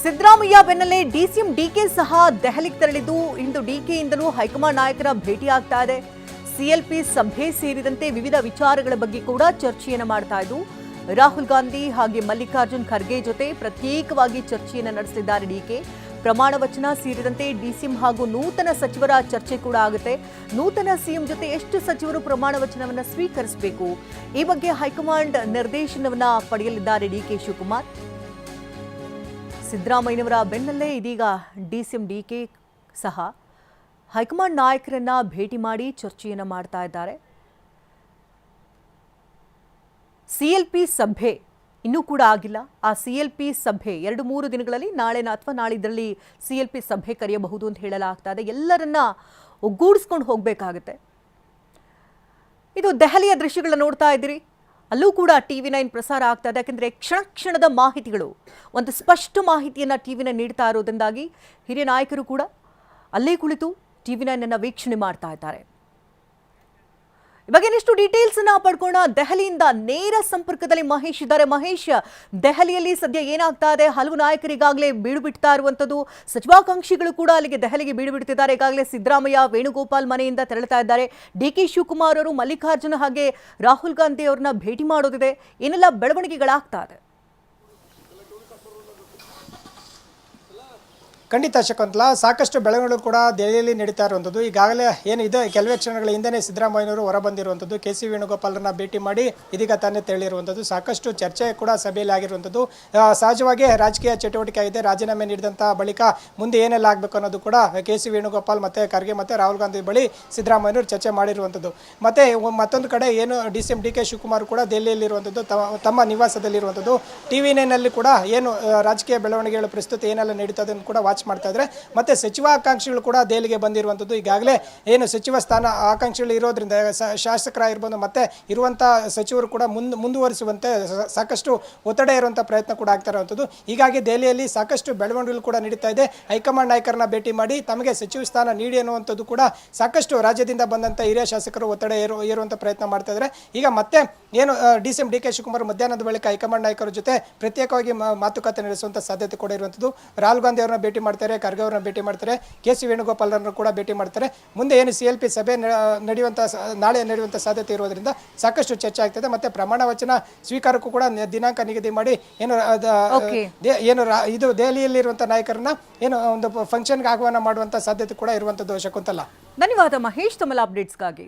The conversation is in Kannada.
ಸಿದ್ದರಾಮಯ್ಯ ಬೆನ್ನಲ್ಲೇ ಡಿಸಿಎಂ ಡಿಕೆ ಸಹ ದೆಹಲಿಗೆ ತೆರಳಿದ್ದು ಇಂದು ಡಿಕೆಯಿಂದಲೂ ಹೈಕಮಾಂಡ್ ನಾಯಕರ ಭೇಟಿ ಆಗ್ತಾ ಇದೆ. ಸಿಎಲ್ಪಿ ಸಭೆ ಸೇರಿದಂತೆ ವಿವಿಧ ವಿಚಾರಗಳ ಬಗ್ಗೆ ಕೂಡ ಚರ್ಚೆಯನ್ನು ಮಾಡ್ತಾ ಇದ್ದು ರಾಹುಲ್ ಗಾಂಧಿ ಹಾಗೆ ಮಲ್ಲಿಕಾರ್ಜುನ್ ಖರ್ಗೆ ಜೊತೆ ಪ್ರತ್ಯೇಕವಾಗಿ ಚರ್ಚೆಯನ್ನು ನಡೆಸಿದ್ದಾರೆ ಡಿಕೆ. ಪ್ರಮಾಣ ವಚನ ಸೇರಿದಂತೆ ಡಿಸಿಎಂ ಹಾಗೂ ನೂತನ ಸಚಿವರ ಚರ್ಚೆ ಕೂಡ ಆಗುತ್ತೆ. ನೂತನ ಸಿಎಂ ಜೊತೆ ಎಷ್ಟು ಸಚಿವರು ಪ್ರಮಾಣ ವಚನವನ್ನು ಸ್ವೀಕರಿಸಬೇಕು ಈ ಬಗ್ಗೆ ಹೈಕಮಾಂಡ್ ನಿರ್ದೇಶನವನ್ನ ಪಡೆಯಲಿದ್ದಾರೆ ಡಿಕೆ ಶಿವಕುಮಾರ್. ಸಿದ್ದರಾಮಯ್ಯನವರ ಬೆನ್ನಲ್ಲೇ ಇದೀಗ ಡಿಸಿಎಂ ಡಿಕೆ ಸಹ ಹೈಕಮಾಂಡ್ ನಾಯಕರನ್ನ ಭೇಟಿ ಮಾಡಿ ಚರ್ಚೆಯನ್ನು ಮಾಡ್ತಾ ಇದ್ದಾರೆ. ಸಿಎಲ್ಪಿ ಸಭೆ ಇನ್ನೂ ಕೂಡ ಆಗಿಲ್ಲ. ಆ ಸಿಎಲ್ಪಿ ಸಭೆ 2-3 ದಿನಗಳಲ್ಲಿ ನಾಳೆ ಅಥವಾ ನಾಳಿದ್ರಲ್ಲಿ ಸಿಎಲ್ಪಿ ಸಭೆ ಕರೆಯಬಹುದು ಅಂತ ಹೇಳಲಾಗ್ತಾ ಇದೆ. ಎಲ್ಲರನ್ನ ಒಗ್ಗೂಡಿಸ್ಕೊಂಡು ಹೋಗಬೇಕಾಗುತ್ತೆ. ಇದು ದೆಹಲಿಯ ದೃಶ್ಯಗಳನ್ನ ನೋಡ್ತಾ ಇದ್ದೀರಿ. ಅಲ್ಲೂ ಕೂಡ TV9 ಪ್ರಸಾರ ಆಗ್ತಾ ಇದೆ. ಯಾಕೆಂದರೆ ಕ್ಷಣದ ಮಾಹಿತಿಗಳು ಒಂದು ಸ್ಪಷ್ಟ ಮಾಹಿತಿಯನ್ನು TV9 ನೀಡ್ತಾ ಇರೋದ್ರಿಂದಾಗಿ ಹಿರಿಯ ನಾಯಕರು ಕೂಡ ಅಲ್ಲೇ ಕುಳಿತು TV9 ಅನ್ನು ವೀಕ್ಷಣೆ ಮಾಡ್ತಾ ಇದ್ದಾರೆ. ಇವಾಗ ಇನ್ನಷ್ಟು ಡೀಟೇಲ್ಸ್ ಅನ್ನ ಪಡ್ಕೋಣ. ದೆಹಲಿಯಿಂದ ನೇರ ಸಂಪರ್ಕದಲ್ಲಿ ಮಹೇಶ್ ಇದ್ದಾರೆ. ಮಹೇಶ್, ದೆಹಲಿಯಲ್ಲಿ ಸದ್ಯ ಏನಾಗ್ತಾ ಇದೆ? ಹಲವು ನಾಯಕರು ಈಗಾಗಲೇ ಬೀಡು ಬಿಡ್ತಾ ಇರುವಂತದ್ದು, ಸಚಿವಾಕಾಂಕ್ಷಿಗಳು ಕೂಡ ಅಲ್ಲಿಗೆ ದೆಹಲಿಗೆ ಬೀಡು ಬಿಡ್ತಿದ್ದಾರೆ. ಈಗಾಗಲೇ ಸಿದ್ದರಾಮಯ್ಯ ವೇಣುಗೋಪಾಲ್ ಮನೆಯಿಂದ ತೆರಳುತ್ತಾ ಇದ್ದಾರೆ. ಡಿಕೆ ಶಿವಕುಮಾರ್ ಅವರು ಮಲ್ಲಿಕಾರ್ಜುನ ಹಾಗೆ ರಾಹುಲ್ ಗಾಂಧಿ ಅವ್ರನ್ನ ಭೇಟಿ ಮಾಡೋದಿದೆ. ಏನೆಲ್ಲ ಬೆಳವಣಿಗೆಗಳಾಗ್ತಾ ಇದೆ? ಖಂಡಿತ ಶಕುಂತಲಾ, ಸಾಕಷ್ಟು ಬೆಳವಣಿಗೆಗಳು ಕೂಡ ದೆಹಲಿಯಲ್ಲಿ ನಡೀತಾ ಇರುವಂಥದ್ದು. ಈಗಾಗಲೇ ಏನಿದೆ ಕೆಲವೇ ಕ್ಷಣಗಳ ಹಿಂದೆ ಸಿದ್ದರಾಮಯ್ಯನವರು ಹೊರಬಂದಿರುವಂಥದ್ದು, KC ವೇಣುಗೋಪಾಲರನ್ನ ಭೇಟಿ ಮಾಡಿ ಇದೀಗ ತಾನೇ ತೆರಳಿರುವಂಥದ್ದು. ಸಾಕಷ್ಟು ಚರ್ಚೆ ಕೂಡ ಸಭೆಯಲ್ಲಿ ಆಗಿರುವಂಥದ್ದು. ಸಹಜವಾಗಿ ರಾಜಕೀಯ ಚಟುವಟಿಕೆ ಆಗಿದೆ. ರಾಜೀನಾಮೆ ನೀಡಿದಂಥ ಬಳಿಕ ಮುಂದೆ ಏನೆಲ್ಲ ಆಗಬೇಕು ಅನ್ನೋದು ಕೂಡ KC ವೇಣುಗೋಪಾಲ್ ಮತ್ತು ಖರ್ಗೆ ಮತ್ತು ರಾಹುಲ್ ಗಾಂಧಿ ಬಳಿ ಸಿದ್ದರಾಮಯ್ಯನವರು ಚರ್ಚೆ ಮಾಡಿರುವಂಥದ್ದು. ಮತ್ತು ಮತ್ತೊಂದು ಕಡೆ ಏನು DCM DK ಶಿವಕುಮಾರ್ ಕೂಡ ದೆಹಲಿಯಲ್ಲಿರುವಂಥದ್ದು, ತಮ್ಮ ನಿವಾಸದಲ್ಲಿರುವಂಥದ್ದು. TV9 ಕೂಡ ಏನು ರಾಜಕೀಯ ಬೆಳವಣಿಗೆಗಳ ಪ್ರಸ್ತುತಿ ಏನೆಲ್ಲ ನಡೀತದೆ ಕೂಡ ವಾಚ್ ಮಾಡ್ತಾ ಇದ್ದಾರೆ. ಮತ್ತೆ ಸಚಿವಾಕಾಂಕ್ಷಿಗಳು ಕೂಡ ದೆಹಲಿಗೆ ಬಂದಿರುವಂಥದ್ದು. ಈಗಾಗಲೇ ಏನು ಸಚಿವ ಸ್ಥಾನ ಆಕಾಂಕ್ಷಿಗಳು ಇರೋದ್ರಿಂದ ಶಾಸಕರಾಗಿರ್ಬೋದು ಮತ್ತೆ ಇರುವಂಥ ಸಚಿವರು ಕೂಡ ಮುಂದುವರಿಸುವಂತೆ ಸಾಕಷ್ಟು ಒತ್ತಡ ಇರುವಂಥ ಪ್ರಯತ್ನ ಕೂಡ ಆಗ್ತಾ ಇರುವಂಥದ್ದು. ಹೀಗಾಗಿ ದೆಹಲಿಯಲ್ಲಿ ಸಾಕಷ್ಟು ಬೆಳವಣಿಗೆಗಳು ಕೂಡ ನಡೀತಾ ಇದೆ. ಹೈಕಮಾಂಡ್ ನಾಯಕರನ್ನ ಭೇಟಿ ಮಾಡಿ ತಮಗೆ ಸಚಿವ ಸ್ಥಾನ ನೀಡಿ ಅನ್ನುವಂಥದ್ದು ಕೂಡ ಸಾಕಷ್ಟು ರಾಜ್ಯದಿಂದ ಬಂದಂಥ ಹಿರಿಯ ಶಾಸಕರು ಒತ್ತಡ ಏರುವಂಥ ಪ್ರಯತ್ನ ಮಾಡ್ತಾ ಇದ್ದಾರೆ. ಈಗ ಮತ್ತೆ ಏನು DCM DK ಶಿವಕುಮಾರ್ ಮಧ್ಯಾಹ್ನದ ಬಳಿಕ ಹೈಕಮಾಂಡ್ ನಾಯಕರ ಜೊತೆ ಪ್ರತ್ಯೇಕವಾಗಿ ಮಾತುಕತೆ ನಡೆಸುವಂಥ ಸಾಧ್ಯತೆ ಕೂಡ ಇರುವಂಥದ್ದು. ರಾಹುಲ್ ಗಾಂಧಿ ಅವರನ್ನ ಭೇಟಿ ಮಾಡ್ತಾರೆ, ಖರ್ಗೆ ಅವರನ್ನ ಭೇಟಿ ಮಾಡ್ತಾರೆ, KC ವೇಣುಗೋಪಾಲರನ್ನು ಕೂಡ ಭೇಟಿ ಮಾಡ್ತಾರೆ. ಮುಂದೆ ಏನು CLP ಸಭೆ ನಾಳೆ ನಡೆಯುವಂಥ ಸಾಧ್ಯತೆ ಇರೋದ್ರಿಂದ ಸಾಕಷ್ಟು ಚರ್ಚೆ ಆಗ್ತದೆ. ಮತ್ತೆ ಪ್ರಮಾಣ ವಚನ ಸ್ವೀಕಾರಕ್ಕೂ ಕೂಡ ದಿನಾಂಕ ನಿಗದಿ ಮಾಡಿ ಇದು ದೆಹಲಿಯಲ್ಲಿರುವಂಥ ನಾಯಕರನ್ನ ಏನು ಒಂದು ಫಂಕ್ಷನ್ಗೆ ಆಹ್ವಾನ ಮಾಡುವಂಥ ಸಾಧ್ಯತೆ ಕೂಡ ಇರುವಂಥದ್ದು. ಶಕುಂತಲಾ, ಧನ್ಯವಾದ ಮಹೇಶ್ ತಮ್ಮ ಅಪ್ಡೇಟ್ಸ್ಗಾಗಿ.